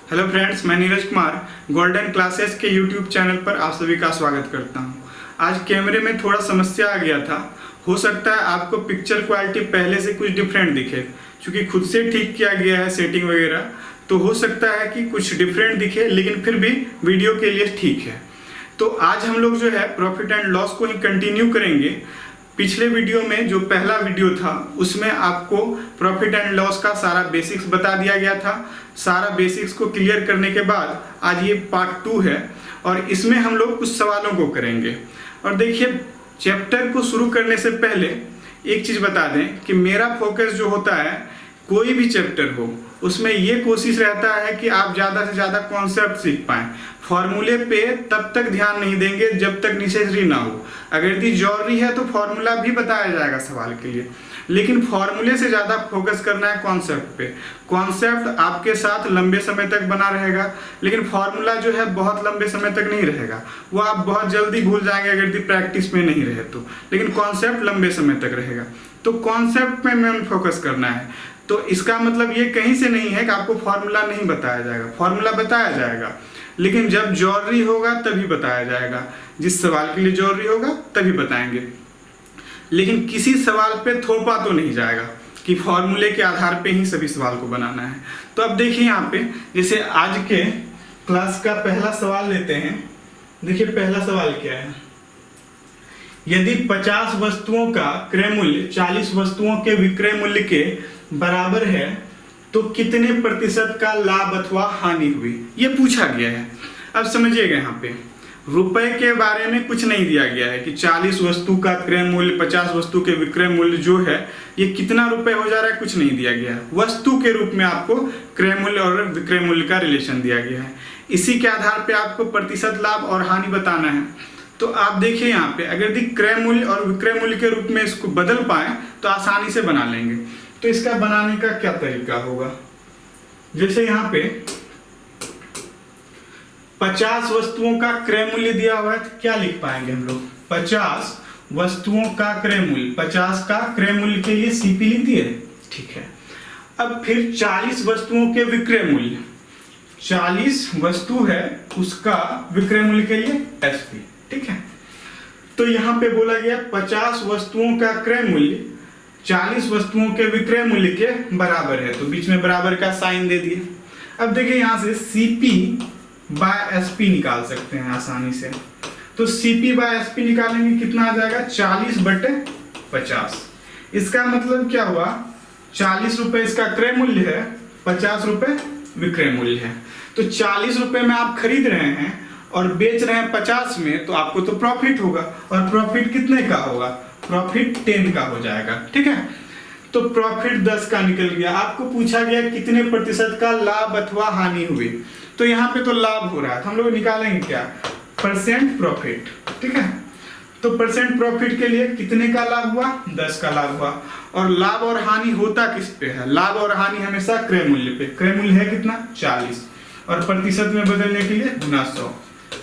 Hello friends, मैं Neeraj Kumar golden classes के YouTube channel पर आप सभी का स्वागत करता हूं। आज कैमरे में थोड़ा समस्या आ गया था। हो सकता है आपको पिक्चर क्वालिटी पहले से कुछ डिफरेंट दिखे, क्योंकि खुद से ठीक किया गया है सेटिंग वगैरह, तो हो सकता है कि कुछ डिफरेंट दिखे, लेकिन फिर भी वीडियो के लिए ठीक है। तो आज हम लोग जो है प्रॉफिट एंड लॉस को ही कंटिन्यू करेंगे। पिछले वीडियो में जो पहला वीडियो था उसमें आपको प्रॉफिट एंड लॉस का सारा बेसिक्स बता दिया गया था। सारा बेसिक्स को क्लियर करने के बाद आज ये पार्ट 2 है और इसमें हम लोग कुछ सवालों को करेंगे। और देखिए, चैप्टर को शुरू करने से पहले एक चीज़ बता दें कि मेरा फोकस जो होता है, कोई भी चैप्टर हो उसमें ये कोशिश रहता है कि आप ज़्यादा से ज़्यादा कॉन्सेप्ट सीख पाएँ। फॉर्मूले पे तब तक ध्यान नहीं देंगे जब तक नेसेसरी ना हो। अगर यदि जरूरी है तो फॉर्मूला भी बताया जाएगा सवाल के लिए, लेकिन फॉर्मूले से ज़्यादा फोकस करना है कॉन्सेप्ट पे। कॉन्सेप्ट आपके साथ लंबे समय तक बना रहेगा, लेकिन फॉर्मूला जो है बहुत लंबे समय तक नहीं रहेगा। वो आप बहुत जल्दी भूल जाएंगे अगर यदि प्रैक्टिस में नहीं रहे तो, लेकिन कॉन्सेप्ट लंबे समय तक रहेगा। तो कॉन्सेप्ट में मेन फोकस करना है। तो इसका मतलब ये कहीं से नहीं है कि आपको फॉर्मूला नहीं बताया जाएगा। फॉर्मूला बताया जाएगा, लेकिन जब जरूरी होगा तभी बताया जाएगा। जिस सवाल के लिए जरूरी होगा तभी बताएंगे, लेकिन किसी सवाल पे थोपा तो नहीं जाएगा कि फॉर्मूले के आधार पे ही सभी सवाल को बनाना है। तो अब देखिए यहाँ पे, जैसे आज के क्लास का पहला सवाल लेते हैं। देखिए पहला सवाल क्या है। यदि 50 वस्तुओं का क्रय मूल्य 40 वस्तुओं के विक्रय मूल्य के बराबर है तो कितने प्रतिशत का लाभ अथवा हानि हुई, ये पूछा गया है। अब समझिएगा, यहाँ पे रुपए के बारे में कुछ नहीं दिया गया है कि 40 वस्तु का क्रय मूल्य 50 वस्तु के विक्रय मूल्य जो है ये कितना रुपए हो जा रहा है, कुछ नहीं दिया गया है। वस्तु के रूप में आपको क्रय मूल्य और विक्रय मूल्य का रिलेशन दिया गया है। इसी के आधार पे आपको प्रतिशत लाभ और हानि बताना है। तो आप देखिए यहाँ पे, अगर यदि क्रय मूल्य और विक्रय मूल्य के रूप में इसको बदल पाए तो आसानी से बना लेंगे। तो इसका बनाने का क्या तरीका होगा, जैसे यहाँ पे 50 वस्तुओं का क्रय मूल्य दिया हुआ है तो क्या लिख पाएंगे हम लोग, 50 वस्तुओं का क्रय मूल्य, 50 का क्रय मूल्य के लिए सीपी लिख दिए, ठीक है। अब फिर 40 वस्तुओं के विक्रय मूल्य, 40 वस्तु है उसका विक्रय मूल्य के लिए एसपी, ठीक है। तो यहाँ पे बोला गया 50 वस्तुओं का क्रय मूल्य 40 वस्तुओं के विक्रय मूल्य के बराबर है, तो बीच में बराबर का साइन दे दिए। अब देखिए यहाँ से सीपी बाय एसपी निकाल सकते हैं आसानी से। तो सीपी बाय एसपी निकालेंगे, कितना आ जाएगा 40/50। इसका मतलब क्या हुआ, 40 रुपए इसका क्रय मूल्य है, 50 रुपए विक्रय मूल्य है। तो 40 रुपए में आप खरीद रहे हैं और बेच रहे हैं 50 में, तो आपको तो प्रॉफिट होगा। और प्रॉफिट कितने का होगा, प्रॉफिट 10 का हो जाएगा, ठीक है। तो प्रॉफिट 10 का निकल गया। आपको पूछा गया कितने प्रतिशत का लाभ अथवा हानि हुई, तो यहाँ पे तो लाभ हो रहा है, तो हम लोग निकालेंगे क्या, परसेंट प्रॉफिट, ठीक है। तो परसेंट प्रॉफिट के लिए कितने का लाभ हुआ, 10 का लाभ हुआ। और लाभ और हानि होता किस पे है, लाभ और हानि हमेशा क्रय मूल्य पे। क्रय मूल्य है कितना 40, और प्रतिशत में बदलने के लिए गुना 100।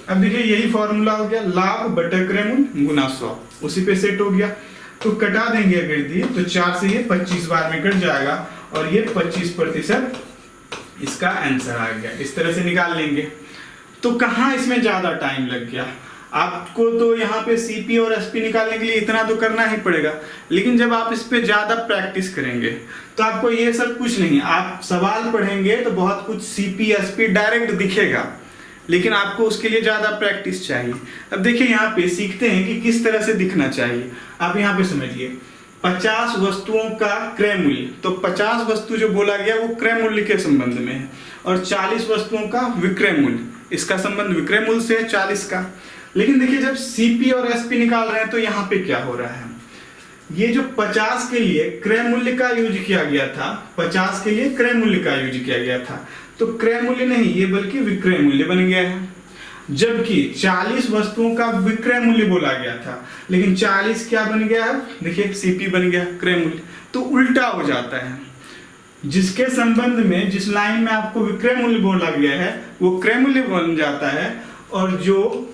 अब देखिए यही फॉर्मूला हो गया, लाभ बटा क्रय मूल्य गुना 100, उसी पे सेट हो गया। तो कटा देंगे अगर दिए तो 4 से ये 25 बार में कट जाएगा, और ये 25% इसका आंसर आ गया। इस तरह से निकाल लेंगे। तो कहाँ इसमें ज्यादा टाइम लग गया, आपको तो यहाँ पे सीपी और एसपी निकालने के लिए इतना तो करना ही पड़ेगा, लेकिन जब आप इस पे ज्यादा प्रैक्टिस करेंगे तो आपको ये सब कुछ नहीं, आप सवाल पढ़ेंगे तो बहुत कुछ सीपी एसपी डायरेक्ट दिखेगा, लेकिन आपको उसके लिए ज्यादा प्रैक्टिस चाहिए। अब देखिए यहाँ पे सीखते हैं कि किस तरह से दिखना चाहिए। आप यहाँ पे समझिए, 50 वस्तुओं का क्रय मूल्य, तो 50 वस्तु जो बोला गया वो क्रय मूल्य के संबंध में है, और 40 वस्तुओं का विक्रय मूल्य, इसका संबंध विक्रय मूल्य से है 40 का। लेकिन देखिए जब सीपी और एसपी निकाल रहे हैं तो यहाँ पे क्या हो रहा है, ये जो 50 के लिए क्रय मूल्य का यूज किया गया था, 50 के लिए क्रय मूल्य का यूज किया गया था, तो क्रय मूल्य नहीं ये बल्कि विक्रय मूल्य बन गया है। जबकि 40 वस्तुओं का विक्रय मूल्य बोला गया था, लेकिन 40 क्या बन गया है, देखिए सीपी बन गया क्रय मूल्य। तो उल्टा हो जाता है, जिसके संबंध में जिस लाइन में आपको विक्रय मूल्य बोला गया है वो क्रय मूल्य बन जाता है, और जो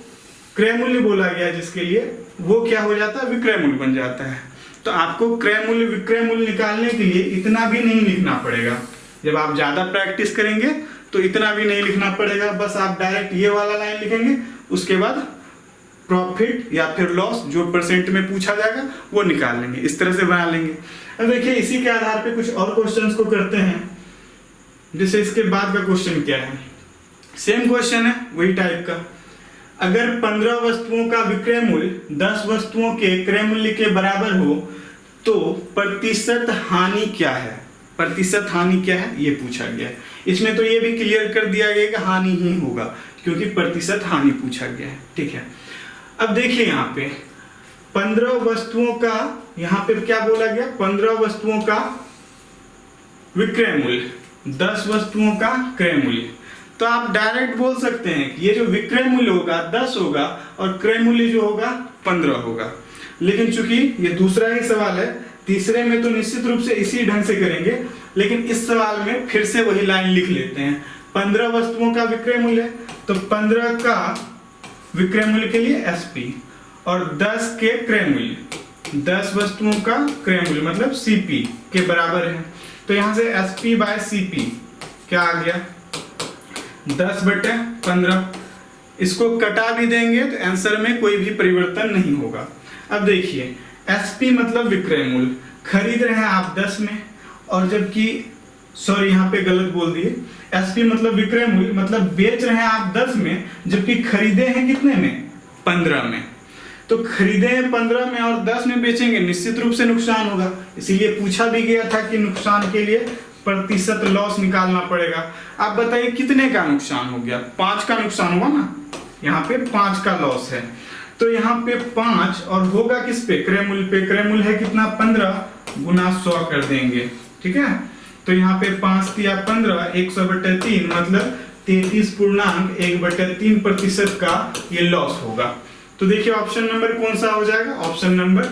क्रय मूल्य बोला गया जिसके लिए वो क्या हो जाता है, विक्रय मूल्य बन जाता है। तो आपको क्रय मूल्य विक्रय मूल्य निकालने के लिए इतना भी नहीं लिखना पड़ेगा। जब आप ज्यादा प्रैक्टिस करेंगे तो इतना भी नहीं लिखना पड़ेगा, बस आप डायरेक्ट ये वाला लाइन लिखेंगे, उसके बाद प्रॉफिट या फिर लॉस जो परसेंट में पूछा जाएगा वो निकाल लेंगे, इस तरह से बना लेंगे। अब देखिए इसी के आधार पे कुछ और क्वेश्चंस को करते हैं। जैसे इसके बाद का क्वेश्चन क्या है, सेम क्वेश्चन है वही टाइप का। अगर 15 वस्तुओं का विक्रय मूल्य 10 वस्तुओं के क्रय मूल्य के बराबर हो तो प्रतिशत हानि क्या है, प्रतिशत हानि क्या है ये पूछा गया है। इसमें तो ये भी क्लियर कर दिया गया कि हानि ही होगा क्योंकि प्रतिशत हानि पूछा गया है, ठीक है। अब देखिए यहाँ पे 15 वस्तुओं का, यहाँ पे क्या बोला गया, 15 वस्तुओं का विक्रय मूल्य 10 वस्तुओं का क्रय मूल्य। तो आप डायरेक्ट बोल सकते हैं कि ये जो विक्रय मूल्य होगा 10 होगा और क्रय मूल्य जो होगा 15 होगा। लेकिन चूंकि ये दूसरा ही सवाल है, तीसरे में तो निश्चित रूप से इसी ढंग से करेंगे, लेकिन इस सवाल में फिर से वही लाइन लिख लेते हैं। 15 वस्तुओं का विक्रय मूल्य, तो 15 का विक्रय मूल्य के लिए SP और 10 के क्रय मूल्य, 10 वस्तुओं का क्रय मूल्य मतलब CP के बराबर है। तो यहां से SP बाय CP क्या आ गया, 10/15। इसको कटा भी देंगे तो आंसर में कोई भी परिवर्तन नहीं होगा। अब देखिए SP मतलब विक्रय मूल्य, खरीद रहे हैं आप 10 में, और जबकि सॉरी यहाँ पे गलत बोल दिए, SP मतलब विक्रय मूल्य मतलब बेच रहे हैं आप 10 में जबकि खरीदे हैं कितने में, 15 में। तो खरीदे हैं 15 में और 10 में बेचेंगे, निश्चित रूप से नुकसान होगा। इसीलिए पूछा भी गया था कि नुकसान के लिए प्रतिशत लॉस निकालना पड़ेगा। आप बताइए कितने का नुकसान हो गया, 5 का नुकसान हुआ ना, यहाँ पे 5 का लॉस है। तो यहाँ पे 5 और होगा किस पे, क्रय मूल्य पे। क्रय मूल्य है कितना, 15 गुना 100 कर देंगे, ठीक है। तो यहाँ पे 5 या 15 100/3 मतलब 33.1/3% का ये लॉस होगा। तो देखिए ऑप्शन नंबर कौन सा हो जाएगा, ऑप्शन नंबर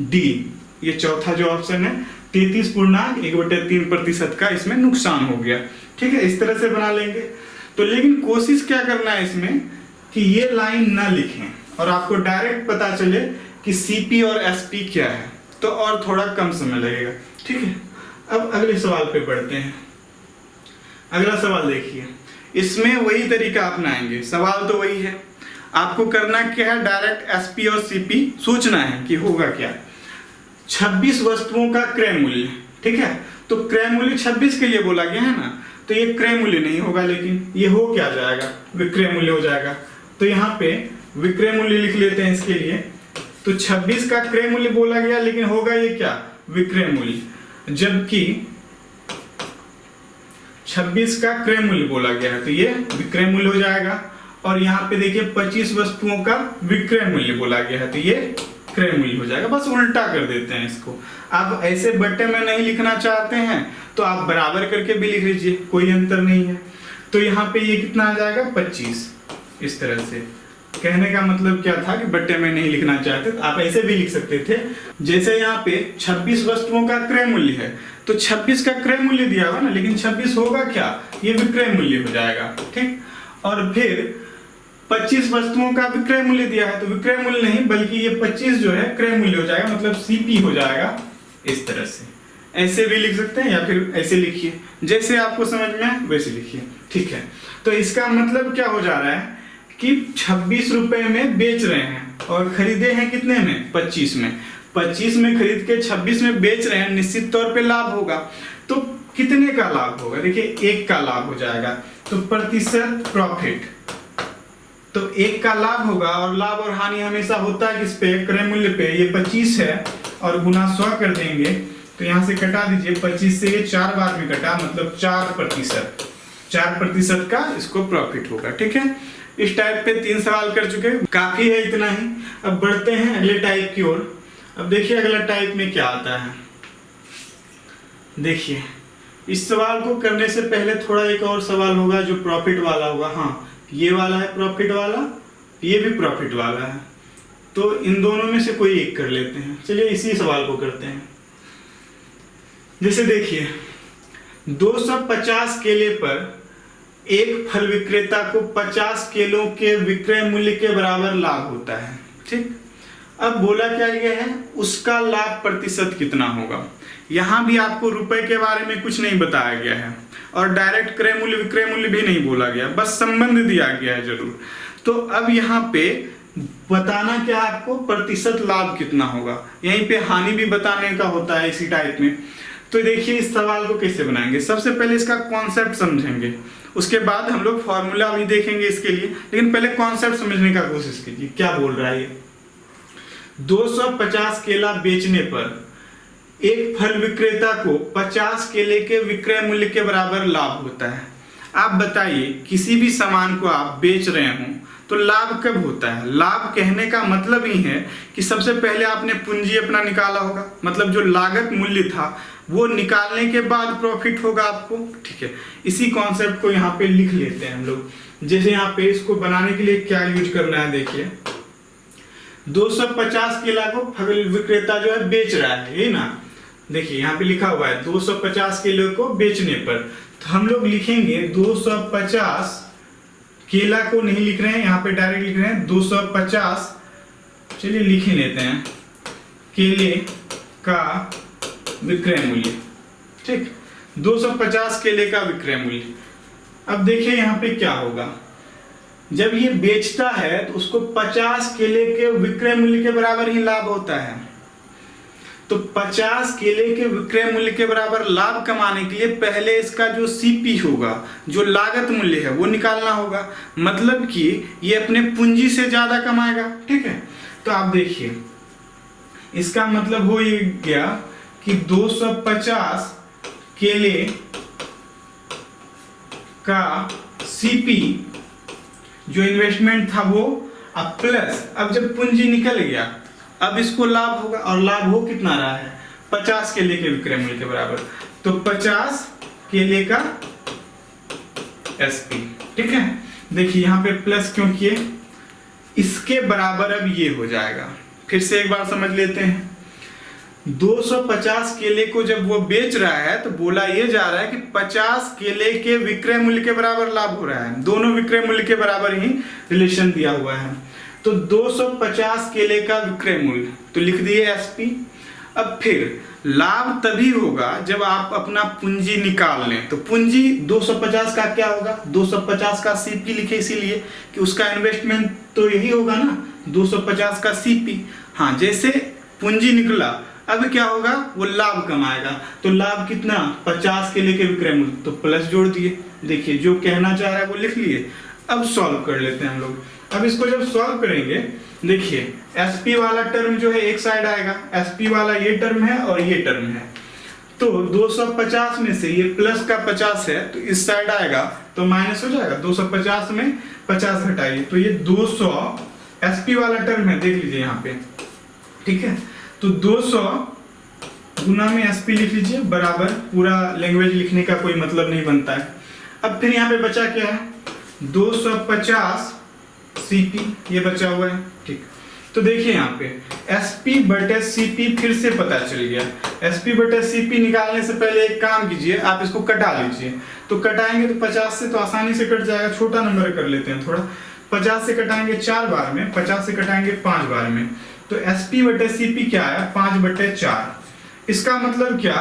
डी, ये चौथा जो ऑप्शन है 33.1/3% का इसमें नुकसान हो गया, ठीक है। इस तरह से बना लेंगे। तो लेकिन कोशिश क्या करना है इसमें कि ये लाइन ना लिखें और आपको डायरेक्ट पता चले कि CP और SP क्या है, तो और थोड़ा कम समय लगेगा, ठीक है। अब अगले सवाल पे बढ़ते हैं। अगला सवाल देखिए, इसमें वही तरीका अपनाएंगे, सवाल तो वही है। आपको करना क्या है, डायरेक्ट SP और CP सोचना है कि होगा क्या। 26 वस्तुओं का क्रय मूल्य, ठीक है। तो क्रय मूल्य 26 के लिए बोला गया है ना, तो ये क्रय मूल्य नहीं होगा, लेकिन ये हो क्या जाएगा, विक्रय मूल्य हो जाएगा। तो यहाँ पे विक्रय मूल्य लिख लेते हैं इसके लिए। तो 26 का क्रय मूल्य बोला गया, लेकिन होगा ये क्या, विक्रय मूल्य, जबकि 26 का क्रय मूल्य बोला गया है तो ये विक्रय मूल्य हो जाएगा। और यहाँ पे देखिए 25 वस्तुओं का विक्रय मूल्य बोला गया है तो ये क्रय मूल्य हो जाएगा। बस उल्टा कर देते हैं इसको। आप ऐसे बट्टे में नहीं लिखना चाहते हैं तो आप बराबर करके भी लिख लीजिए, कोई अंतर नहीं है। तो यहाँ पे ये कितना आ जाएगा, 25। इस तरह से कहने का मतलब क्या था कि बट्टे में नहीं लिखना चाहते तो आप ऐसे भी लिख सकते थे। जैसे यहाँ पे 26 वस्तुओं का क्रय मूल्य है तो 26 का क्रय मूल्य दिया हुआ ना, लेकिन 26 होगा क्या, ये विक्रय मूल्य हो जाएगा, ठीक। और फिर 25 वस्तुओं का विक्रय मूल्य दिया है तो विक्रय मूल्य नहीं बल्कि ये 25 जो है क्रय मूल्य हो जाएगा, मतलब CP हो जाएगा। इस तरह से ऐसे भी लिख सकते हैं या फिर ऐसे लिखिए, जैसे आपको समझ में आए वैसे लिखिए, ठीक है। तो इसका मतलब क्या हो जा रहा है कि 26 रुपए में बेच रहे हैं और खरीदे हैं कितने में, 25 में। 25 में खरीद के 26 में बेच रहे हैं, निश्चित तौर पे लाभ होगा। तो कितने का लाभ होगा, देखिए 1 का लाभ हो जाएगा। तो प्रतिशत प्रॉफिट, तो 1 का लाभ होगा। और लाभ और हानि हमेशा होता है किस पे, क्रय मूल्य पे। ये 25 है और गुना 100 कर देंगे तो यहाँ से कटा दीजिए, 25 से ये 4 बार में कटा, मतलब 4%। 4% का इसको प्रॉफिट होगा, ठीक है। इस टाइप पे 3 सवाल कर चुके हैं, काफी है इतना ही। अब बढ़ते हैं अगले टाइप की ओर। अब देखिए अगला टाइप में क्या आता है। देखिए इस सवाल को करने से पहले थोड़ा एक और सवाल होगा जो प्रॉफिट वाला होगा। हाँ, ये वाला है प्रॉफिट वाला, ये भी प्रॉफिट वाला है। तो इन दोनों में से कोई एक कर लेते हैं। चलिए इसी सवाल को करते हैं। जैसे देखिए 250 केले पर एक फल विक्रेता को 50 केलों के विक्रय मूल्य के बराबर लाभ होता है, ठीक। अब बोला क्या गया है, उसका लाभ प्रतिशत कितना होगा। यहाँ भी आपको रुपए के बारे में कुछ नहीं बताया गया है और डायरेक्ट क्रय मूल्य विक्रय मूल्य भी नहीं बोला गया, बस संबंध दिया गया है जरूर। तो अब यहाँ पे बताना क्या है आपको, प्रतिशत लाभ कितना होगा। यहीं पे हानि भी बताने का होता है इसी टाइप में। तो देखिए इस सवाल को कैसे बनाएंगे, सबसे पहले इसका कॉन्सेप्ट समझेंगे, उसके बाद हम लोग फॉर्मूला भी देखेंगे इसके लिए, लेकिन पहले कॉन्सेप्ट समझने का कोशिश कीजिए। क्या बोल रहा है ये, 250 केला बेचने पर एक फल विक्रेता को 50 केले के विक्रय मूल्य के बराबर लाभ होता है। आप बताइए किसी भी सामान को आप बेच रहे हो तो लाभ कब होता है। लाभ कहने का मतलब ही है कि सबसे पहले आपने पूंजी अपना निकाला होगा, मतलब जो लागत मूल्य था वो निकालने के बाद प्रॉफिट होगा आपको, ठीक है। इसी कॉन्सेप्ट को यहाँ पे लिख लेते हैं हम लोग। जैसे यहाँ पे इसको बनाने के लिए क्या यूज करना है, देखिए 250 केला को फल विक्रेता जो है बेच रहा है, ये ना, देखिए यहाँ पे लिखा हुआ है 250 केले को बेचने पर, तो हम लोग लिखेंगे 250 केला को नहीं लिख रहे हैं, यहाँ पे डायरेक्ट लिख रहे हैं 250, चलिए लिख ही लेते हैं, केले का विक्रय मूल्य, ठीक, 250 केले का विक्रय मूल्य। अब देखिए यहाँ पे क्या होगा, जब ये बेचता है तो उसको 50 केले के विक्रय मूल्य के बराबर ही लाभ होता है। तो 50 केले के विक्रय मूल्य के बराबर लाभ कमाने के लिए पहले इसका जो सीपी होगा, जो लागत मूल्य है, वो निकालना होगा, मतलब कि ये अपने पूंजी से ज्यादा कमाएगा, ठीक है। तो आप देखिए इसका मतलब हो ये गया कि 250 केले का सीपी जो इन्वेस्टमेंट था वो, अब प्लस, अब जब पूंजी निकल गया अब इसको लाभ होगा, और लाभ हो कितना रहा है, 50 केले के विक्रय मूल्य के बराबर, तो 50 केले का एसपी, ठीक है। देखिए यहाँ पे प्लस क्यों किए, इसके बराबर अब ये हो जाएगा। फिर से एक बार समझ लेते हैं, 250 केले को जब वो बेच रहा है तो बोला ये जा रहा है कि 50 केले के विक्रय मूल्य के बराबर लाभ हो रहा है, दोनों विक्रय मूल्य के बराबर ही रिलेशन दिया हुआ है। तो 250 केले का विक्रय मूल्य तो लिख दिए एसपी। अब फिर लाभ तभी होगा जब आप अपना पूंजी निकाल लें, तो पूंजी 250 का क्या होगा, 250 का सीपी लिखे इसीलिए कि उसका इन्वेस्टमेंट तो यही होगा ना, 250 का सीपी। हाँ, जैसे पूंजी निकला अब क्या होगा, वो लाभ कमाएगा, तो लाभ कितना, 50 केले के विक्रय मूल्य, तो प्लस जोड़ दिए। देखिए जो कहना चाह रहा है वो लिख लिए। अब सॉल्व कर लेते हैं हम लोग। अब इसको जब सॉल्व करेंगे, देखिए एसपी वाला टर्म जो है एक साइड आएगा, एसपी वाला ये टर्म है और ये टर्म है, तो 250 में से ये प्लस का 50 है तो इस साइड आएगा तो माइनस हो जाएगा, 250 में 50 घटाइए तो ये 200 एसपी वाला टर्म है, देख लीजिए यहाँ पे, ठीक है। तो 200 गुना में एसपी लिख लीजिए, बराबर, पूरा लैंग्वेज लिखने का कोई मतलब नहीं बनता है। अब फिर यहाँ पे बचा क्या है, 250 सीपी ये बचा हुआ है, ठीक। तो देखिए यहाँ पे एसपी बटे सीपी फिर से पता चल गया। एसपी बटे सीपी निकालने से पहले एक काम कीजिए, आप इसको कटा लीजिए, तो कटाएंगे तो 50 से तो आसानी से कट जाएगा, छोटा नंबर कर लेते हैं थोड़ा, 50 से कटाएंगे 4 बार में, 50 से कटाएंगे 5 बार में, तो एसपी बटे सीपी क्या है, 5 बटे 4। इसका मतलब क्या,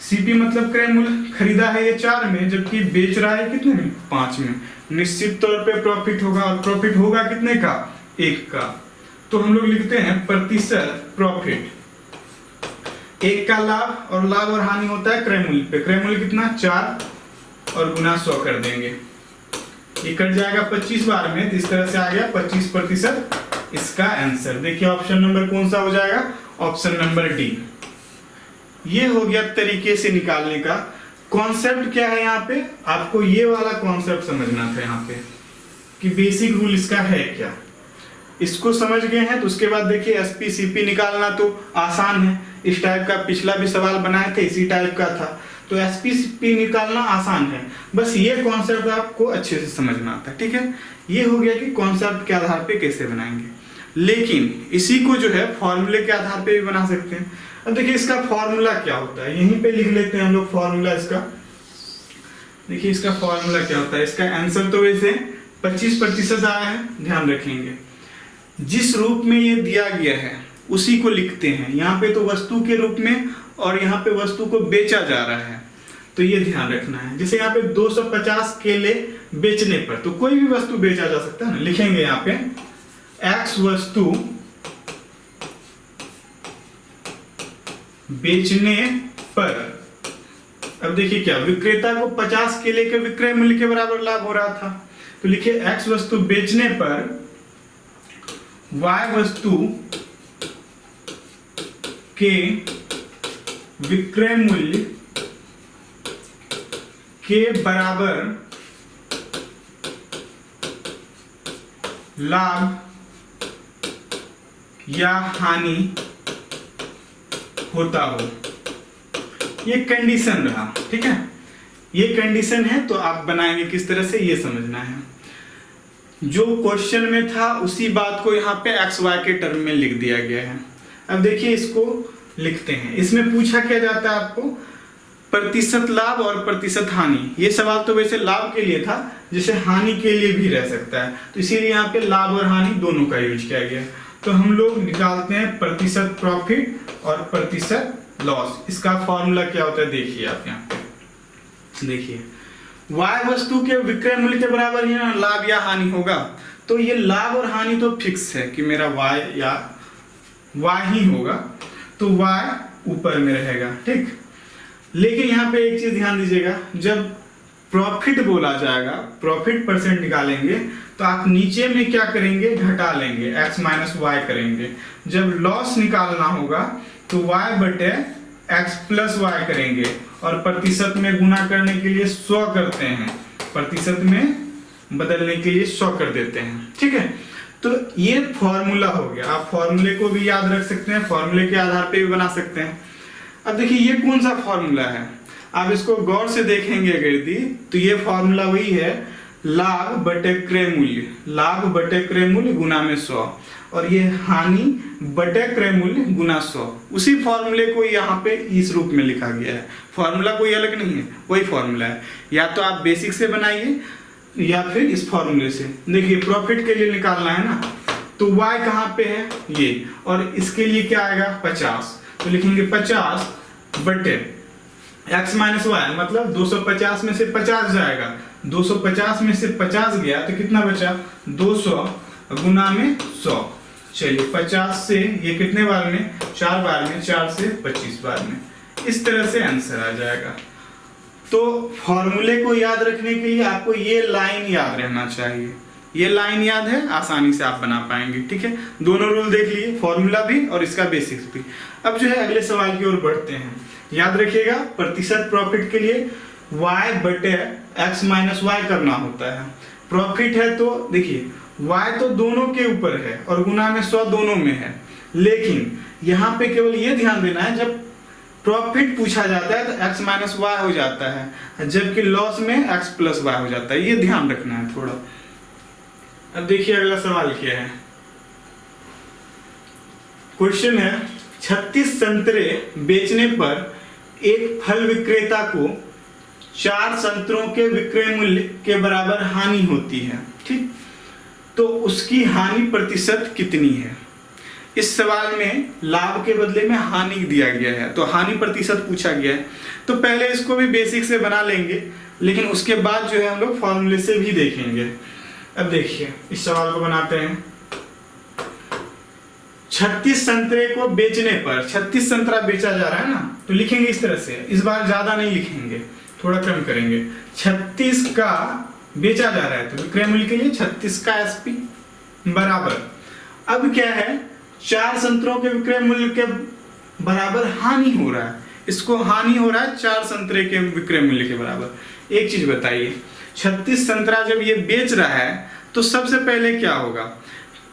सीपी मतलब क्रय मूल्य, खरीदा है ये 4 में जबकि बेच रहा है कितने में, 5 में, निश्चित तौर पे प्रॉफिट होगा, और प्रॉफिट होगा कितने का, 1 का। तो हम लोग लिखते हैं प्रतिशत प्रॉफिट, 1 का लाभ, और लाभ और हानि होता है क्रय मूल्य पे, क्रय मूल्य कितना 4 और गुना 100 कर देंगे, ये कट जाएगा 25 बार में, तो इस तरह से आ गया 25% इसका आंसर। देखिए ऑप्शन नंबर कौन सा हो जाएगा, ऑप्शन नंबर डी। ये हो गया तरीके से निकालने का। कॉन्सेप्ट क्या है यहाँ पे, आपको ये वाला कॉन्सेप्ट समझना था यहाँ पे कि बेसिक रूल इसका है क्या। इसको समझ गए हैं तो उसके बाद देखिए एसपी सीपी निकालना तो आसान है, इस टाइप का पिछला भी सवाल बनाए थे इसी टाइप का था, तो एसपी सीपी निकालना आसान है, बस ये कॉन्सेप्ट आपको अच्छे से समझना था, ठीक है। ये हो गया कि कॉन्सेप्ट के आधार पे कैसे बनाएंगे, लेकिन इसी को जो है फॉर्मूले के आधार पे भी बना सकते हैं। अब देखिए इसका फॉर्मूला क्या होता है, यहीं पे लिख लेते हैं हम लोग फॉर्मूला इसका। देखिए इसका फॉर्मूला क्या होता है, इसका आंसर तो वैसे 25% आया है, ध्यान रखेंगे। जिस रूप में ये दिया गया है उसी को लिखते हैं। यहाँ पे तो वस्तु के रूप में और यहाँ पे वस्तु को बेचा जा रहा है, तो ये ध्यान रखना है। जैसे यहाँ पे 250 केले बेचने पर, तो कोई भी वस्तु बेचा जा सकता है ना, लिखेंगे यहाँ पे एक्स वस्तु बेचने पर। अब देखिए क्या, विक्रेता को 50 केले के विक्रय मूल्य के बराबर लाभ हो रहा था, तो लिखिए एक्स वस्तु बेचने पर वाई वस्तु के विक्रय मूल्य के बराबर लाभ या हानि होता हो। ये कंडीशन रहा, ठीक है, ये कंडीशन है। तो आप बनाएंगे किस तरह से, ये समझना है। जो क्वेश्चन में था उसी बात को यहाँ पे एक्स वाई के टर्म में लिख दिया गया है। अब देखिए इसको लिखते हैं। इसमें पूछा क्या जाता है आपको, प्रतिशत लाभ और प्रतिशत हानि। ये सवाल तो वैसे लाभ के लिए था, जैसे हानि के लिए भी रह सकता है, तो इसीलिए यहाँ पे लाभ और हानि दोनों का यूज किया गया। तो हम लोग निकालते हैं प्रतिशत प्रॉफिट और प्रतिशत लॉस। इसका फॉर्मूला क्या होता है देखिए आप यहाँ पे, देखिए y वस्तु के विक्रय मूल्य के बराबर ही ना लाभ या हानि होगा। तो ये लाभ और हानि तो फिक्स है कि मेरा y या y ही होगा, तो y ऊपर में रहेगा, ठीक। लेकिन यहाँ पे एक चीज ध्यान दीजिएगा, जब प्रॉफिट बोला जाएगा, प्रॉफिट परसेंट निकालेंगे, तो आप नीचे में क्या करेंगे, घटा लेंगे, x माइनस वाई करेंगे। जब लॉस निकालना होगा तो y बटे x प्लस वाई करेंगे, और प्रतिशत में गुना करने के लिए 100 करते हैं, प्रतिशत में बदलने के लिए 100 कर देते हैं, ठीक है। तो ये फॉर्मूला हो गया। आप फॉर्मूले को भी याद रख सकते हैं, फॉर्मूले के आधार पे भी बना सकते हैं। अब देखिए ये कौन सा फॉर्मूला है, आप इसको गौर से देखेंगे अगर दी, तो ये फॉर्मूला वही है, लाभ बटे क्रय मूल्य, लाभ बटे क्रय मूल्य गुना में 100, और ये हानि बटे क्रय मूल्य गुना 100। उसी फॉर्मूले को यहाँ पे इस रूप में लिखा गया है। फॉर्मूला कोई अलग नहीं है, वही फॉर्मूला है। या तो आप बेसिक से बनाइए या फिर इस फॉर्मूले से। देखिए प्रॉफिट के लिए निकालना है ना, तो y कहाँ पे है ये, और इसके लिए क्या आएगा 50, तो लिखेंगे 50 बटे x माइनस वाई, मतलब 250 में से 50 जाएगा, 250 में से 50 गया तो कितना बचा 200 गुना में 100। चलिए 50 से ये कितने बार में, 4 बार में, 4 से 25 बार में, इस तरह से आंसर आ जाएगा। तो फॉर्मूले को याद रखने के लिए आपको ये लाइन याद रहना चाहिए। ये लाइन याद है, आसानी से आप बना पाएंगे, ठीक है। दोनों रूल देख लिए, फॉर्मूला भी और इसका बेसिक्स भी। अब जो है अगले सवाल की ओर बढ़ते हैं। याद रखिएगा प्रतिशत प्रॉफिट के लिए y बटे x माइनस वाई करना होता है। प्रॉफिट है तो देखिए y तो दोनों के ऊपर है और गुना में 100 दोनों में है, लेकिन यहाँ पे केवल ये ध्यान देना है जब प्रॉफिट पूछा जाता है तो x माइनस वाई हो जाता है, जबकि लॉस में x प्लस वाई हो जाता है। ये ध्यान रखना है थोड़ा। अब देखिए अगला सवाल क्या है। क्वेश्चन है 36 संतरे बेचने पर एक फल विक्रेता को 4 संतरों के विक्रय मूल्य के बराबर हानि होती है, ठीक। तो उसकी हानि प्रतिशत कितनी है। इस सवाल में लाभ के बदले में हानि दिया गया है, तो हानि प्रतिशत पूछा गया है। तो पहले इसको भी बेसिक से बना लेंगे, लेकिन उसके बाद जो है हम लोग फॉर्मूले से भी देखेंगे। अब देखिए इस सवाल को बनाते हैं। 36 संतरे को बेचने पर, 36 संतरा बेचा जा रहा है ना, तो लिखेंगे इस तरह से। इस बार ज्यादा नहीं लिखेंगे, थोड़ा कम करेंगे। 36 का बेचा जा रहा है तो विक्रय मूल्य के लिए 36 का एसपी बराबर, अब क्या है 4 संतरों के विक्रय मूल्य के बराबर हानि हो रहा है। इसको हानि हो रहा है 4 संतरे के विक्रय मूल्य के बराबर। एक चीज बताइए, 36 संतरा जब ये बेच रहा है तो सबसे पहले क्या होगा,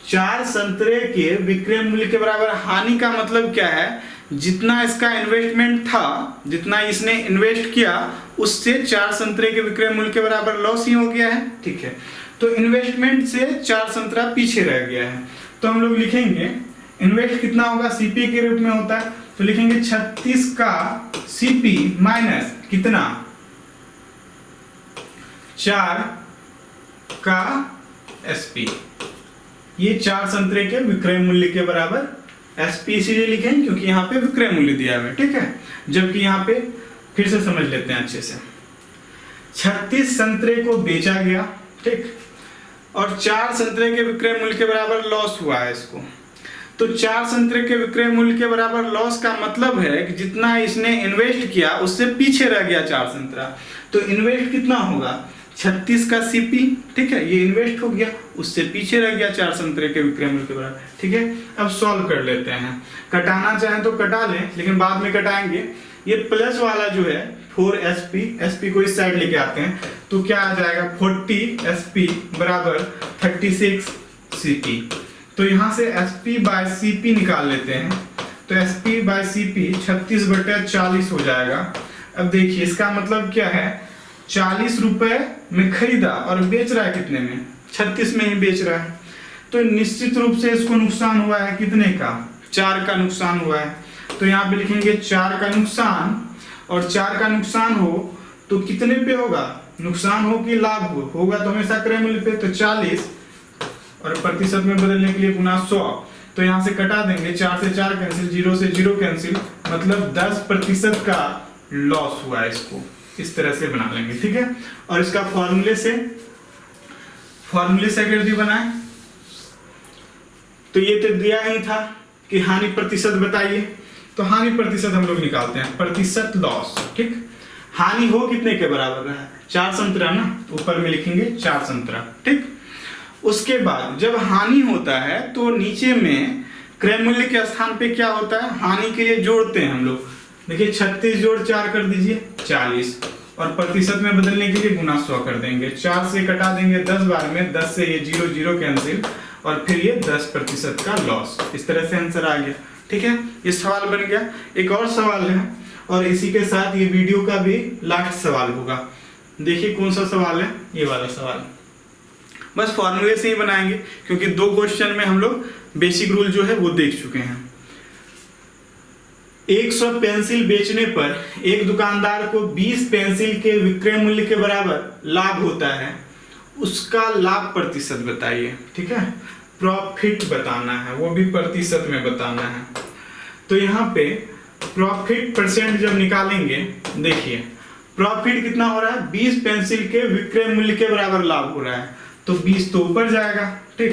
4 संतरे के विक्रय मूल्य के बराबर हानि का मतलब क्या है, जितना इसका इन्वेस्टमेंट था, जितना इसने इन्वेस्ट किया, उससे 4 संतरे के विक्रय मूल्य के बराबर लॉस ही हो गया है, ठीक है। तो इन्वेस्टमेंट से 4 संतरा पीछे रह गया है, तो हम लोग लिखेंगे इन्वेस्ट कितना होगा, सीपी के रूप में होता है, तो लिखेंगे 36 का सीपी माइनस कितना 4 का एसपी। ये 4 संतरे के विक्रय मूल्य के बराबर SP इसीलिए लिखें क्योंकि यहाँ पे विक्रय मूल्य दिया हुआ है, ठीक है। जबकि यहाँ पे फिर से समझ लेते हैं अच्छे से, 36 संतरे को बेचा गया, ठीक, और 4 संतरे के विक्रय मूल्य के बराबर लॉस हुआ है इसको। तो 4 संतरे के विक्रय मूल्य के बराबर लॉस का मतलब है कि जितना इसने इन्वेस्ट किया उससे पीछे रह गया 4 संतरा। तो इन्वेस्ट कितना होगा, 36 का CP, ठीक है, ये इन्वेस्ट हो गया, उससे पीछे रह गया 4 संतरे के विक्रय मूल्य के बराबर, ठीक है। अब सॉल्व कर लेते हैं, कटाना चाहें तो कटा लें, लेकिन बाद में कटाएंगे। ये प्लस वाला जो है 4SP को इस साइड लेके आते हैं, तो क्या आ जाएगा 40SP बराबर 36 CP। तो यहाँ से SP/CP निकाल लेते हैं, तो SP/CP 36/40 हो जाएगा। अब देखिए इसका मतलब क्या है, 40 रुपए में खरीदा और बेच रहा है कितने में, 36 में ही बेच रहा है। तो निश्चित रूप से इसको नुकसान हुआ है कितने का, 4 का नुकसान हुआ है। तो यहाँ पे लिखेंगे 4 का नुकसान, और 4 का नुकसान हो तो कितने पे होगा, नुकसान हो कि लाभ हो, होगा तो हमेशा क्रय मूल्य पे, तो 40 और प्रतिशत में बदलने के लिए गुना 100। तो यहाँ से कटा देंगे, 4 से 4 कैंसिल, 0 से 0 कैंसिल, मतलब 10% का लॉस हुआ है। इसको इस तरह से बना लेंगे, ठीक है। और इसका फॉर्मूले से अगर यदि बनाए तो ये तो दिया ही था कि हानि प्रतिशत बताइए, तो हानि प्रतिशत हम लोग निकालते हैं, प्रतिशत लॉस, ठीक। हानि हो कितने के बराबर रहा है, 4 संतरा ना, तो ऊपर में लिखेंगे 4 संतरा, ठीक। उसके बाद जब हानि होता है तो नीचे में क्रय मूल्य के स्थान पे क्या होता है, हानि के लिए जोड़ते हैं हम लोग। देखिए 36 जोड़ 4 कर दीजिए 40, और प्रतिशत में बदलने के लिए गुना 100 कर देंगे। 4 से कटा देंगे 10 बार में, 10 से ये 0 0 कैंसिल, और फिर ये 10% का लॉस। इस तरह से आंसर आ गया, ठीक है। ये सवाल बन गया। एक और सवाल है, और इसी के साथ ये वीडियो का भी लास्ट सवाल होगा। देखिए कौन सा सवाल है, ये वाला सवाल। बस फॉर्मूले से ही बनाएंगे क्योंकि 2 क्वेश्चन में हम लोग बेसिक रूल जो है वो देख चुके हैं। 100 पेंसिल बेचने पर एक दुकानदार को 20 पेंसिल के विक्रय मूल्य के बराबर लाभ होता है, उसका लाभ प्रतिशत बताइए, ठीक है। प्रॉफिट बताना है, वो भी प्रतिशत में बताना है। तो यहाँ पे प्रॉफिट परसेंट जब निकालेंगे, देखिए प्रॉफिट कितना हो रहा है, 20 पेंसिल के विक्रय मूल्य के बराबर लाभ हो रहा है, तो 20 तो ऊपर जाएगा, ठीक।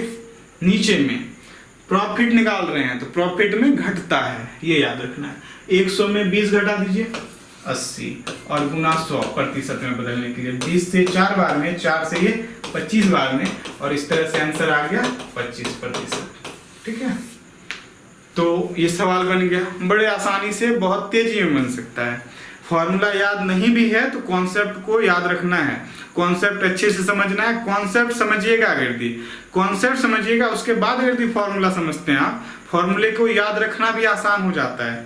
नीचे में प्रॉफिट निकाल रहे हैं तो प्रॉफिट में घटता है, ये याद रखना है। 100 में 20 घटा दीजिए 80, और गुना 100 प्रतिशत में बदलने के लिए 20 से 4 बार में, 4 से ये 25 बार में, और इस तरह से आंसर आ गया 25%, ठीक है। तो ये सवाल बन गया, बड़े आसानी से बहुत तेजी में बन सकता है। फॉर्मूला याद नहीं भी है तो कॉन्सेप्ट को याद रखना है, कॉन्सेप्ट अच्छे से समझना है। कॉन्सेप्ट समझिएगा, अगर कॉन्सेप्ट समझिएगा उसके बाद अगर फॉर्मूला समझते हैं आप, फॉर्मूले को याद रखना भी आसान हो जाता है।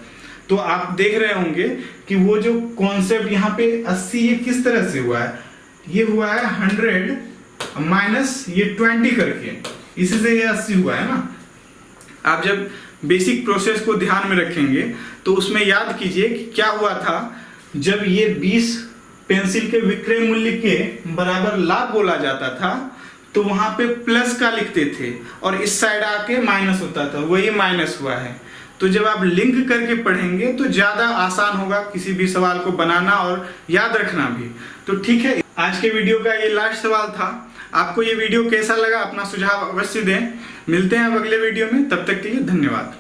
तो आप देख रहे होंगे कि वो जो कॉन्सेप्ट यहाँ पे 80 ये किस तरह से हुआ है, ये हुआ है 100 माइनस ये 20 करके, इसी से ये 80 हुआ है ना। आप जब बेसिक प्रोसेस को ध्यान में रखेंगे तो उसमें याद कीजिए कि क्या हुआ था, जब ये 20 पेंसिल के विक्रय मूल्य के बराबर लाभ बोला जाता था तो वहां पे प्लस का लिखते थे और इस साइड आके माइनस होता था, वही माइनस हुआ है। तो जब आप लिंक करके पढ़ेंगे तो ज्यादा आसान होगा किसी भी सवाल को बनाना और याद रखना भी। तो ठीक है, आज के वीडियो का ये लास्ट सवाल था। आपको ये वीडियो कैसा लगा अपना सुझाव अवश्य दें। मिलते हैं अब अगले वीडियो में, तब तक के लिए धन्यवाद।